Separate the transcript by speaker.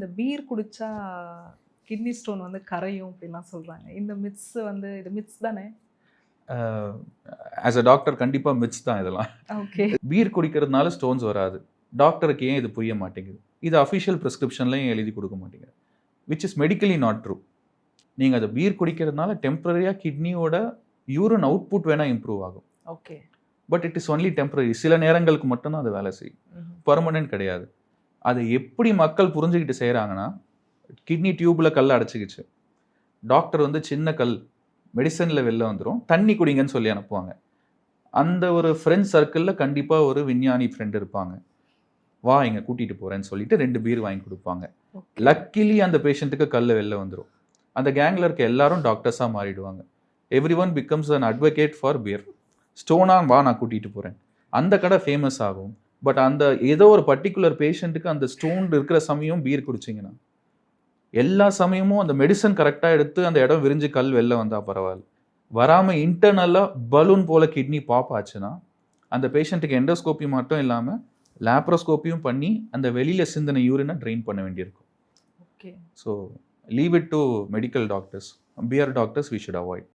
Speaker 1: இந்த பீர் குடிச்சா kidney stone வந்து கரையும் அப்படிலாம் சொல்றாங்க. இந்த மித்ஸ் வந்து இது மித்ஸ் தானே?
Speaker 2: ஆஸ் அ டாக்டர் கண்டிப்பாக மித்ஸ் தான் இதெல்லாம்.
Speaker 1: ஓகே.
Speaker 2: பீர் குடிக்கிறதுனால ஸ்டோன்ஸ் வராது. டாக்டருக்கு ஏன் இது புரிய மாட்டேங்குது? இது அஃபிஷியல் ப்ரிஸ்கிரிப்ஷன்லையும் எழுதி கொடுக்க மாட்டேங்குது. Which is medically not true. நீங்கள் அதை பீர் குடிக்கிறதுனால டெம்பரரியாக கிட்னியோட யூரின் அவுட்புட் வேணால் இம்ப்ரூவ் ஆகும்.
Speaker 1: Okay.
Speaker 2: But it is only temporary. சில நேரங்களுக்கு மட்டும்தான் அது வேலை செய்யும். பர்மனன்ட் கிடையாது. அதை எப்படி மக்கள் புரிஞ்சுக்கிட்டு செய்கிறாங்கன்னா, கிட்னி டியூப்பில் கல் அடைச்சிக்கிச்சு, டாக்டர் வந்து சின்ன கல் மெடிசனில் வெளில வந்துடும், தண்ணி குடிங்கன்னு சொல்லி அனுப்புவாங்க. அந்த ஒரு ஃப்ரெண்ட்ஸ் சர்க்கிளில் கண்டிப்பாக ஒரு விஞ்ஞானி ஃப்ரெண்ட் இருப்பாங்க. வா இங்கே கூட்டிகிட்டு போகிறேன்னு சொல்லிட்டு 2 பீர் வாங்கி கொடுப்பாங்க. லக்கிலி அந்த பேஷண்ட்டுக்கு கல் வெளில வந்துடும். அந்த கேங்கில் இருக்க எல்லாரும் டாக்டர்ஸாக மாறிடுவாங்க. Everyone becomes an advocate for beer. ஸ்டோனாக வா நான் கூட்டிகிட்டு போகிறேன். அந்த கடை ஃபேமஸ் ஆகும். பட் அந்த ஏதோ ஒரு பர்டிகுலர் பேஷண்ட்டுக்கு அந்த ஸ்டோன் இருக்கிற சமயம் பீர் குடிச்சிங்கன்னா, எல்லா சமயமும் அந்த மெடிசன் கரெக்டாக எடுத்து அந்த இடம் விரிஞ்சு கல் வெளில வந்தால் பரவாயில்ல. வராமல் இன்டர்னலாக பலூன் போல் கிட்னி பாப் ஆச்சுன்னா, அந்த பேஷண்ட்டுக்கு எண்டோஸ்கோப்பி மட்டும் இல்லாமல் லேப்ரோஸ்கோப்பியும் பண்ணி அந்த வெளியில் சிந்தின யூரினை ட்ரெயின் பண்ண வேண்டியிருக்கும்.
Speaker 1: Okay.
Speaker 2: So leave it to medical doctors. Peer doctors we should avoid.